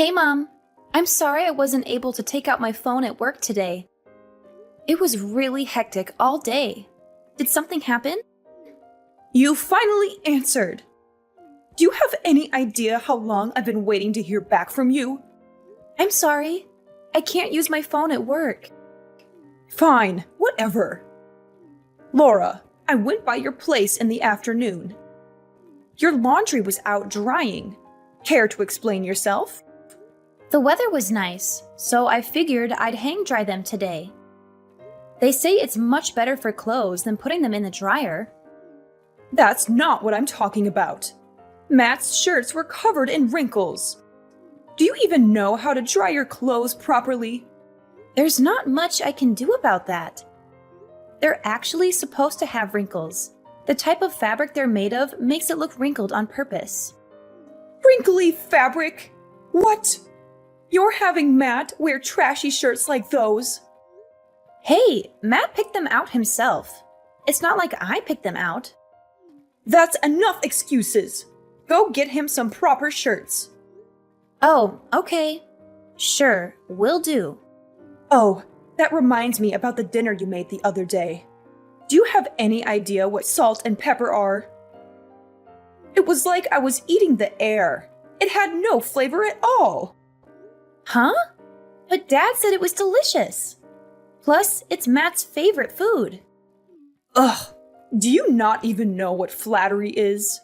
Hey, Mom. I'm sorry I wasn't able to take out my phone at work today. It was really hectic all day. Did something happen? You finally answered! Do you have any idea how long I've been waiting to hear back from you? I'm sorry. I can't use my phone at work. Fine, whatever. Laura, I went by your place in the afternoon. Your laundry was out drying. Care to explain yourself? The weather was nice, so I figured I'd hang dry them today. They say it's much better for clothes than putting them in the dryer. That's not what I'm talking about. Matt's shirts were covered in wrinkles. Do you even know how to dry your clothes properly? There's not much I can do about that. They're actually supposed to have wrinkles. The type of fabric they're made of makes it look wrinkled on purpose. Wrinkly fabric? What? You're having Matt wear trashy shirts like those? Hey, Matt picked them out himself. It's not like I picked them out. That's enough excuses. Go get him some proper shirts. Oh, okay. Sure, will do. Oh, that reminds me about the dinner you made the other day. Do you have any idea what salt and pepper are? It was like I was eating the air. It had no flavor at all. Huh? But Dad said it was delicious. Plus, it's Matt's favorite food. Ugh, do you not even know what flattery is?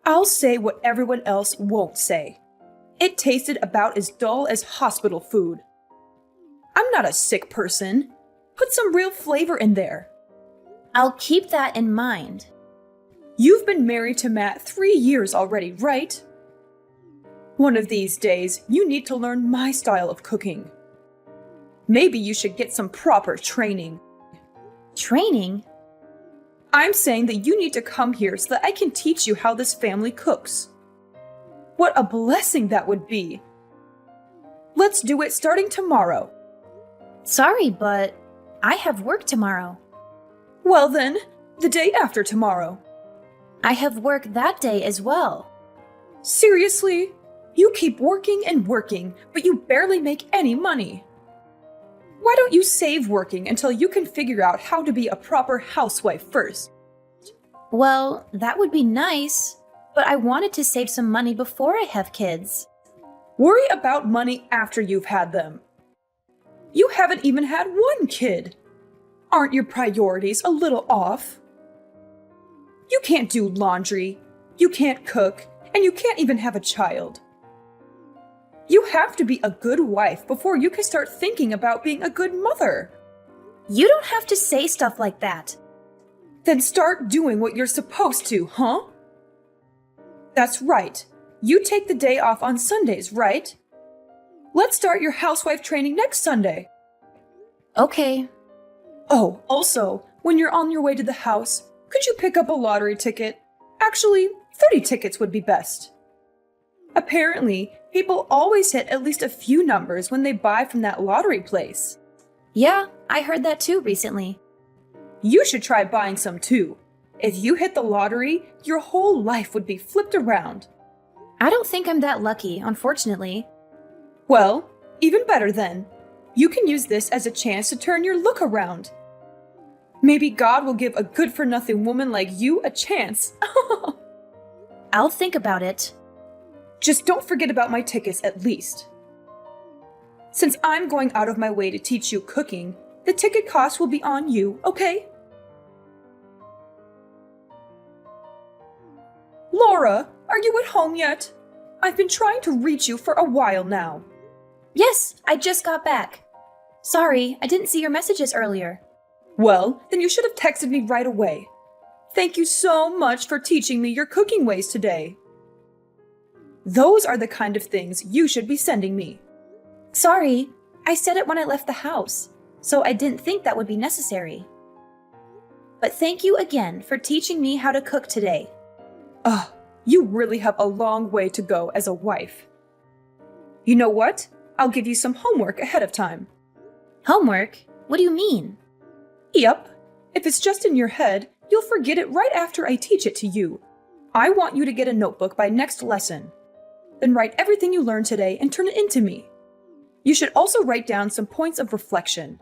I'll say what everyone else won't say. It tasted about as dull as hospital food. I'm not a sick person. Put some real flavor in there. I'll keep that in mind. You've been married to Matt 3 years already, right? One of these days, you need to learn my style of cooking. Maybe you should get some proper training. Training? I'm saying that you need to come here so that I can teach you how this family cooks. What a blessing that would be. Let's do it starting tomorrow. Sorry, but I have work tomorrow. Well then, the day after tomorrow. I have work that day as well. Seriously? You keep working and working, but you barely make any money. Why don't you save working until you can figure out how to be a proper housewife first? Well, that would be nice, but I wanted to save some money before I have kids. Worry about money after you've had them. You haven't even had one kid. Aren't your priorities a little off? You can't do laundry, you can't cook, and you can't even have a child. You have to be a good wife before you can start thinking about being a good mother. You don't have to say stuff like that. Then start doing what you're supposed to, huh? That's right. You take the day off on Sundays, right? Let's start your housewife training next Sunday. Okay. Oh, also, when you're on your way to the house, could you pick up a lottery ticket? Actually, 30 tickets would be best. Apparently, people always hit at least a few numbers when they buy from that lottery place. Yeah, I heard that too recently. You should try buying some too. If you hit the lottery, your whole life would be flipped around. I don't think I'm that lucky, unfortunately. Well, even better then. You can use this as a chance to turn your look around. Maybe God will give a good-for-nothing woman like you a chance. I'll think about it. Just don't forget about my tickets at least. Since I'm going out of my way to teach you cooking, the ticket cost will be on you, okay? Laura, are you at home yet? I've been trying to reach you for a while now. Yes, I just got back. Sorry, I didn't see your messages earlier. Well, then you should have texted me right away. Thank you so much for teaching me your cooking ways today. Those are the kind of things you should be sending me. Sorry, I said it when I left the house, so I didn't think that would be necessary. But thank you again for teaching me how to cook today. Ugh, you really have a long way to go as a wife. You know what? I'll give you some homework ahead of time. Homework? What do you mean? Yep. If it's just in your head, you'll forget it right after I teach it to you. I want you to get a notebook by next lesson. Then write everything you learned today and turn it into me. You should also write down some points of reflection.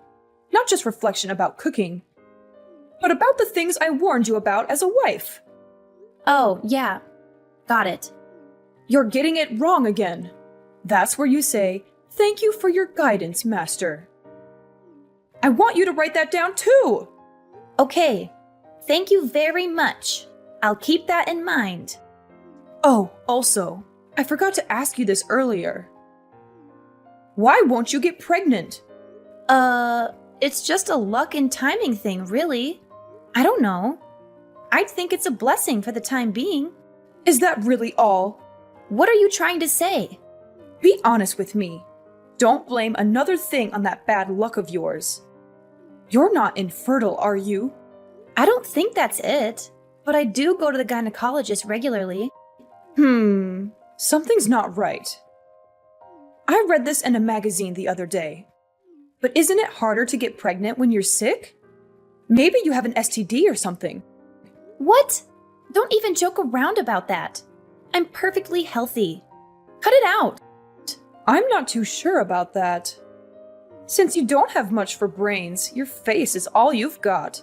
Not just reflection about cooking, but about the things I warned you about as a wife. Oh, yeah. Got it. You're getting it wrong again. That's where you say, "Thank you for your guidance, Master." I want you to write that down too. Okay. Thank you very much. I'll keep that in mind. Oh, also, I forgot to ask you this earlier. Why won't you get pregnant? It's just a luck and timing thing, really. I don't know. I'd think it's a blessing for the time being. Is that really all? What are you trying to say? Be honest with me. Don't blame another thing on that bad luck of yours. You're not infertile, are you? I don't think that's it, but I do go to the gynecologist regularly. Something's not right. I read this in a magazine the other day. But isn't it harder to get pregnant when you're sick? Maybe you have an STD or something. What? Don't even joke around about that. I'm perfectly healthy. Cut it out. I'm not too sure about that. Since you don't have much for brains, your face is all you've got.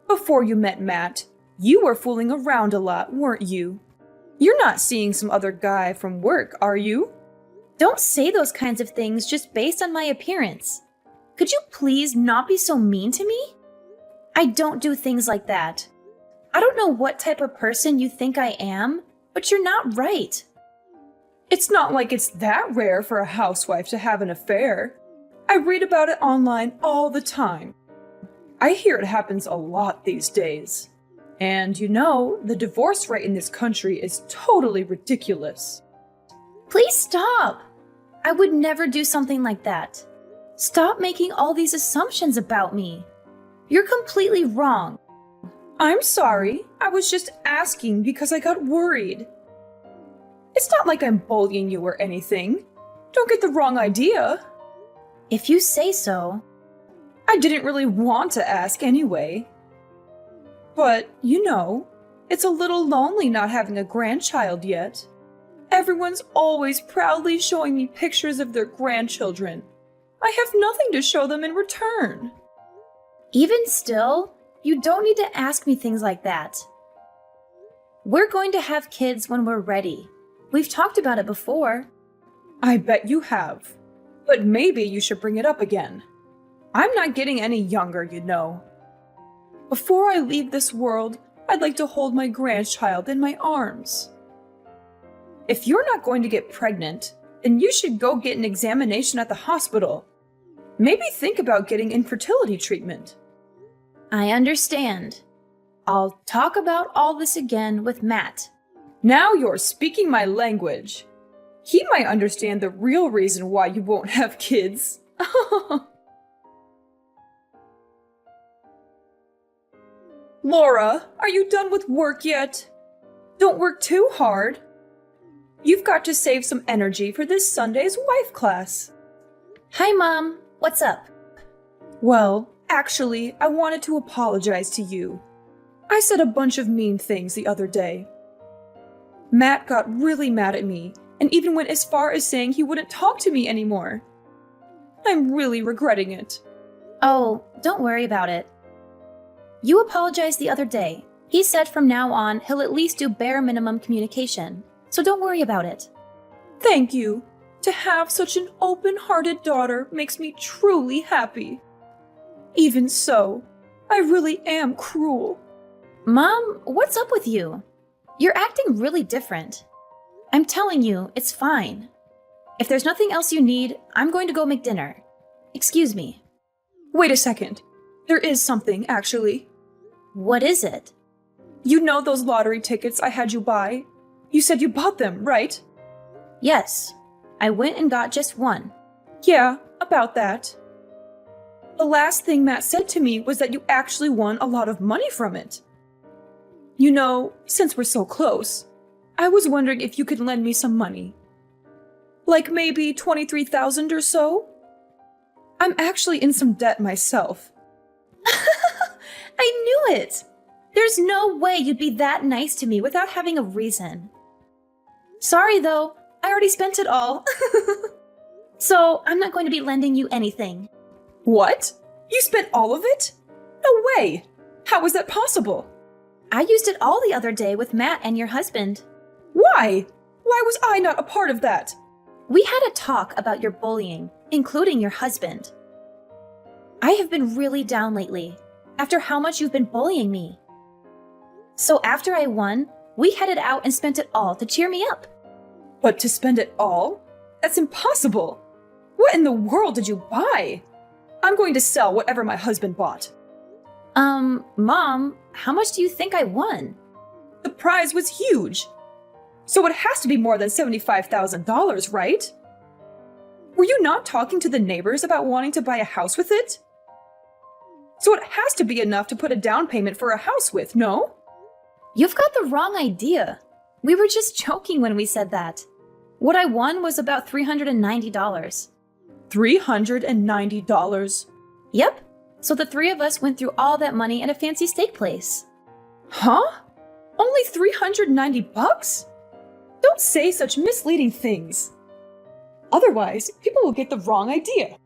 Before you met Matt, you were fooling around a lot, weren't you? You're not seeing some other guy from work, are you? Don't say those kinds of things just based on my appearance. Could you please not be so mean to me? I don't do things like that. I don't know what type of person you think I am, but you're not right. It's not like it's that rare for a housewife to have an affair. I read about it online all the time. I hear it happens a lot these days. And you know, the divorce rate in this country is totally ridiculous. Please stop. I would never do something like that. Stop making all these assumptions about me. You're completely wrong. I'm sorry. I was just asking because I got worried. It's not like I'm bullying you or anything. Don't get the wrong idea. If you say so. I didn't really want to ask anyway. But, you know, it's a little lonely not having a grandchild yet. Everyone's always proudly showing me pictures of their grandchildren. I have nothing to show them in return. Even still, you don't need to ask me things like that. We're going to have kids when we're ready. We've talked about it before. I bet you have. But maybe you should bring it up again. I'm not getting any younger, you know. Before I leave this world, I'd like to hold my grandchild in my arms. If you're not going to get pregnant, then you should go get an examination at the hospital. Maybe think about getting infertility treatment. I understand. I'll talk about all this again with Matt. Now you're speaking my language. He might understand the real reason why you won't have kids. Laura, are you done with work yet? Don't work too hard. You've got to save some energy for this Sunday's wife class. Hi, Mom. What's up? Well, actually, I wanted to apologize to you. I said a bunch of mean things the other day. Matt got really mad at me and even went as far as saying he wouldn't talk to me anymore. I'm really regretting it. Oh, don't worry about it. You apologized the other day. He said from now on he'll at least do bare minimum communication, so don't worry about it. Thank you. To have such an open-hearted daughter makes me truly happy. Even so, I really am cruel. Mom, what's up with you? You're acting really different. I'm telling you, it's fine. If there's nothing else you need, I'm going to go make dinner. Excuse me. Wait a second. There is something, actually. What is it? You know those lottery tickets I had you buy? You said you bought them, right? Yes. I went and got just one. Yeah, about that. The last thing Matt said to me was that you actually won a lot of money from it. You know, since we're so close, I was wondering if you could lend me some money. Like maybe $23,000 or so? I'm actually in some debt myself. I knew it! There's no way you'd be that nice to me without having a reason. Sorry though, I I already spent it all. So I'm not going to be lending you anything. What? You spent all of it? No way! How was that possible? I used it all the other day with Matt and your husband. Why? Why was I not a part of that? We had a talk about your bullying, including your husband. I have been really down lately, after how much you've been bullying me. So after I won, we headed out and spent it all to cheer me up. But to spend it all? That's impossible! What in the world did you buy? I'm going to sell whatever my husband bought. Mom, how much do you think I won? The prize was huge. So it has to be more than $75,000, right? Were you not talking to the neighbors about wanting to buy a house with it? So it has to be enough to put a down payment for a house with, no? You've got the wrong idea. We were just joking when we said that. What I won was about $390. $390? Yep. So the three of us went through all that money at a fancy steak place. Huh? Only $390? Don't say such misleading things. Otherwise, people will get the wrong idea.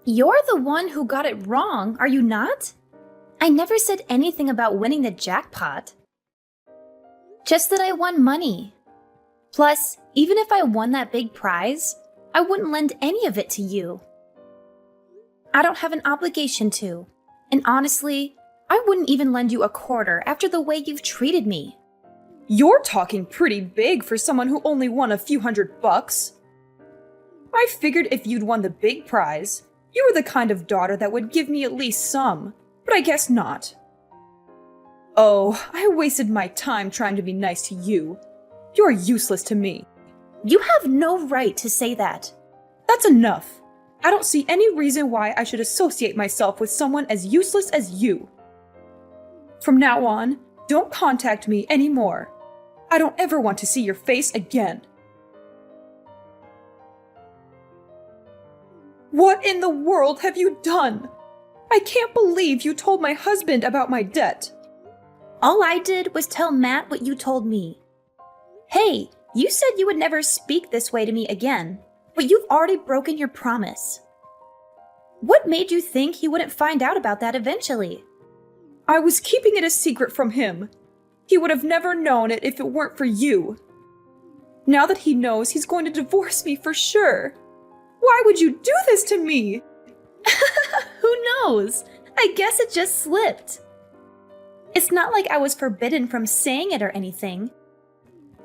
You're the one who got it wrong, are you not? I never said anything about winning the jackpot. Just that I won money. Plus, even if I won that big prize, I wouldn't lend any of it to you. I don't have an obligation to. And honestly, I wouldn't even lend you a quarter after the way you've treated me. You're talking pretty big for someone who only won a few $100. I figured if you'd won the big prize, you were the kind of daughter that would give me at least some, but I guess not. Oh, I wasted my time trying to be nice to you. You're useless to me. You have no right to say that. That's enough. I don't see any reason why I should associate myself with someone as useless as you. From now on, don't contact me anymore. I don't ever want to see your face again. What in the world have you done? I can't believe you told my husband about my debt. All I did was tell Matt what you told me. Hey, you said you would never speak this way to me again, but you've already broken your promise. What made you think he wouldn't find out about that eventually? I was keeping it a secret from him. He would have never known it if it weren't for you. Now that he knows, he's going to divorce me for sure. Why would you do this to me? Who knows? I guess it just slipped. It's not like I was forbidden from saying it or anything.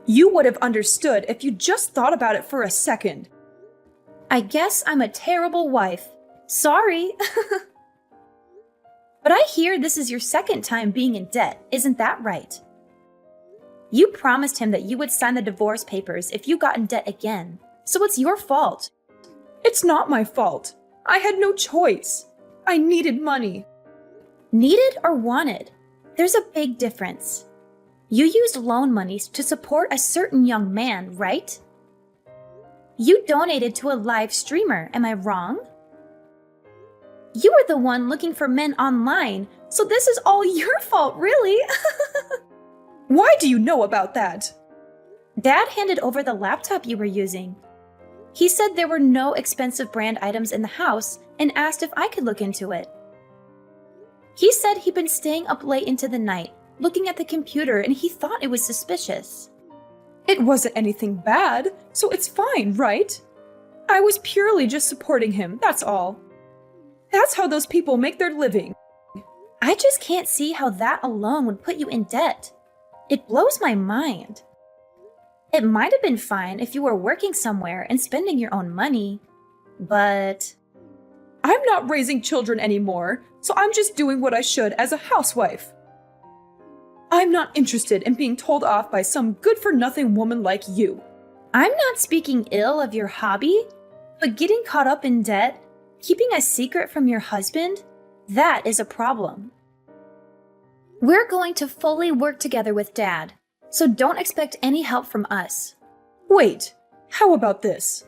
You would have understood if you just thought about it for a second. I guess I'm a terrible wife. Sorry. But I hear this is your second time being in debt, isn't that right? You promised him that you would sign the divorce papers if you got in debt again, so it's your fault. It's not my fault. I had no choice. I needed money. Needed or wanted? There's a big difference. You used loan monies to support a certain young man, right? You donated to a live streamer, am I wrong? You were the one looking for men online, so this is all your fault, really. Why do you know about that? Dad handed over the laptop you were using. He said there were no expensive brand items in the house and asked if I could look into it. He said he'd been staying up late into the night, looking at the computer, and he thought it was suspicious. It wasn't anything bad, so it's fine, right? I was purely just supporting him, that's all. That's how those people make their living. I just can't see how that alone would put you in debt. It blows my mind. It might have been fine if you were working somewhere and spending your own money, but... I'm not raising children anymore, so I'm just doing what I should as a housewife. I'm not interested in being told off by some good-for-nothing woman like you. I'm not speaking ill of your hobby, but getting caught up in debt, keeping a secret from your husband, that is a problem. We're going to fully work together with Dad, so don't expect any help from us. Wait, how about this?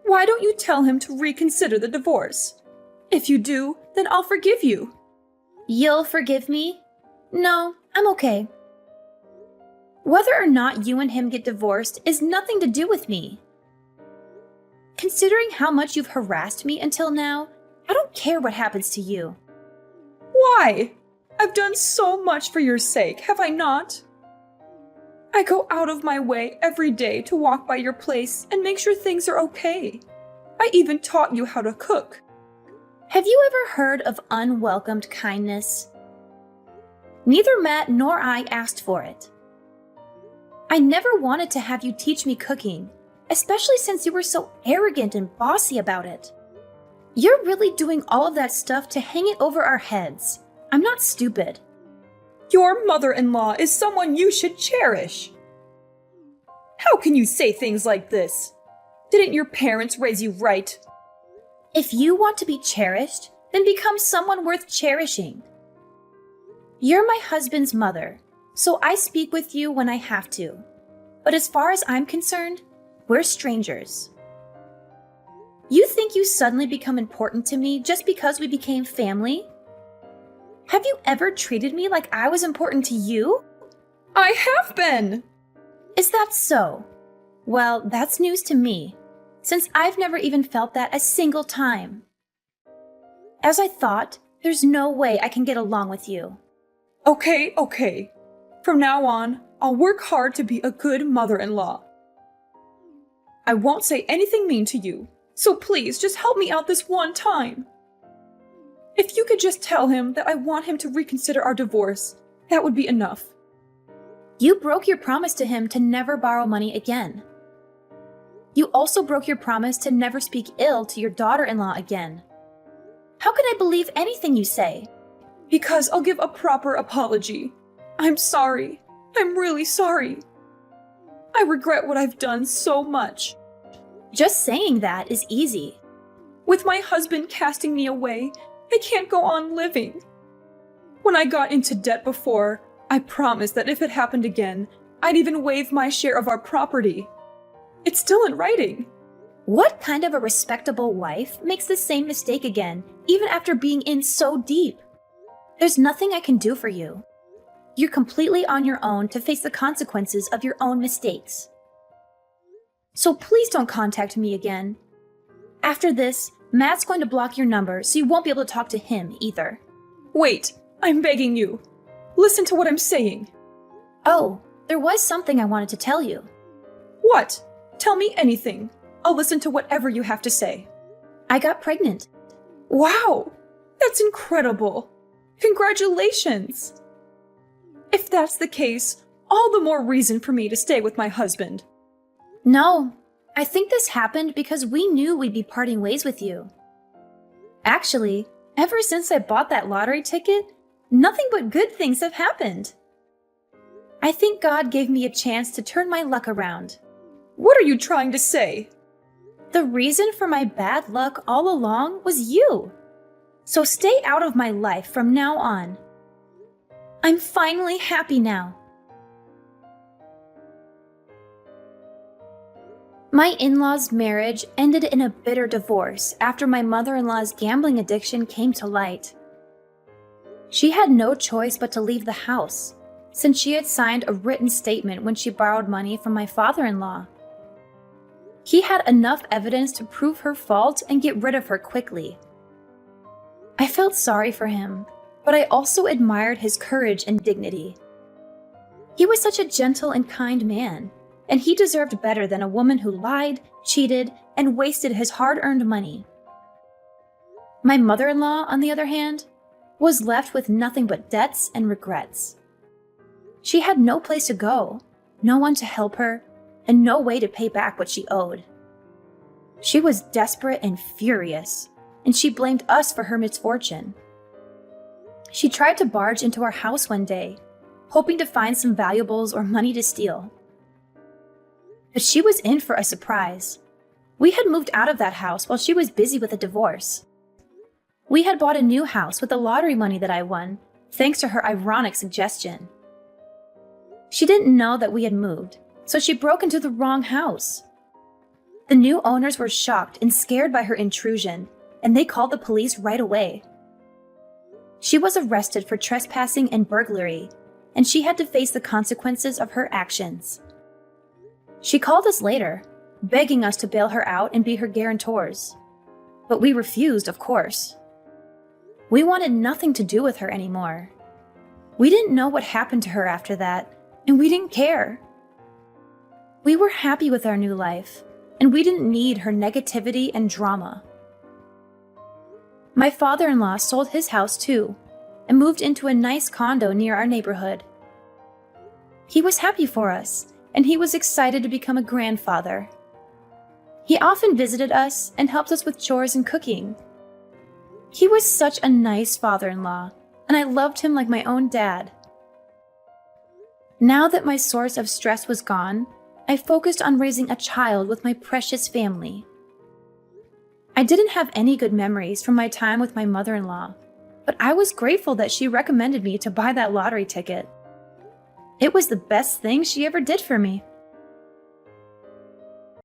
Why don't you tell him to reconsider the divorce? If you do, then I'll forgive you. You'll forgive me? No, I'm okay. Whether or not you and him get divorced is nothing to do with me. considering how much you've harassed me until now, I don't care what happens to you. Why? I've done so much for your sake, have I not? I go out of my way every day to walk by your place and make sure things are okay. I even taught you how to cook. Have you ever heard of unwelcomed kindness? Neither Matt nor I asked for it. I never wanted to have you teach me cooking, especially since you were so arrogant and bossy about it. You're really doing all of that stuff to hang it over our heads. I'm not stupid. Your mother-in-law is someone you should cherish. How can you say things like this? Didn't your parents raise you right? If you want to be cherished, then become someone worth cherishing. You're my husband's mother, so I speak with you when I have to. But as far as I'm concerned, we're strangers. You think you suddenly become important to me just because we became family? Have you ever treated me like I was important to you? I have been! Is that so? Well, that's news to me, since I've never even felt that a single time. As I thought, there's no way I can get along with you. Okay. From now on, I'll work hard to be a good mother-in-law. I won't say anything mean to you, so please just help me out this one time. If you could just tell him that I want him to reconsider our divorce, that would be enough. You broke your promise to him to never borrow money again. You also broke your promise to never speak ill to your daughter-in-law again. How can I believe anything you say? Because I'll give a proper apology. I'm sorry. I'm really sorry. I regret what I've done so much. Just saying that is easy. With my husband casting me away, I can't go on living. When I got into debt before, I promised that if it happened again, I'd even waive my share of our property. It's still in writing. What kind of a respectable wife makes the same mistake again, even after being in so deep? There's nothing I can do for you. You're completely on your own to face the consequences of your own mistakes. So please don't contact me again. After this, Matt's going to block your number, so you won't be able to talk to him either. Wait, I'm begging you. Listen to what I'm saying. Oh, there was something I wanted to tell you. What? Tell me anything. I'll listen to whatever you have to say. I got pregnant. Wow! That's incredible! Congratulations! If that's the case, all the more reason for me to stay with my husband. No, I think this happened because we knew we'd be parting ways with you. Actually, ever since I bought that lottery ticket, nothing but good things have happened. I think God gave me a chance to turn my luck around. What are you trying to say? The reason for my bad luck all along was you. So stay out of my life from now on. I'm finally happy now. My in-laws' marriage ended in a bitter divorce after my mother-in-law's gambling addiction came to light. She had no choice but to leave the house, since she had signed a written statement when she borrowed money from my father-in-law. He had enough evidence to prove her fault and get rid of her quickly. I felt sorry for him, but I also admired his courage and dignity. He was such a gentle and kind man, and he deserved better than a woman who lied, cheated, and wasted his hard-earned money. My mother-in-law, on the other hand, was left with nothing but debts and regrets. She had no place to go, no one to help her, and no way to pay back what she owed. She was desperate and furious, and she blamed us for her misfortune. She tried to barge into our house one day, hoping to find some valuables or money to steal. But she was in for a surprise. We had moved out of that house while she was busy with a divorce. We had bought a new house with the lottery money that I won, thanks to her ironic suggestion. She didn't know that we had moved, so she broke into the wrong house. The new owners were shocked and scared by her intrusion, and they called the police right away. She was arrested for trespassing and burglary, and she had to face the consequences of her actions. She called us later, begging us to bail her out and be her guarantors. But we refused, of course. We wanted nothing to do with her anymore. We didn't know what happened to her after that, and we didn't care. We were happy with our new life, and we didn't need her negativity and drama. My father-in-law sold his house too, and moved into a nice condo near our neighborhood. He was happy for us, and he was excited to become a grandfather. He often visited us and helped us with chores and cooking. He was such a nice father-in-law, and I loved him like my own dad. Now that my source of stress was gone, I focused on raising a child with my precious family. I didn't have any good memories from my time with my mother-in-law, but I was grateful that she recommended me to buy that lottery ticket. It was the best thing she ever did for me.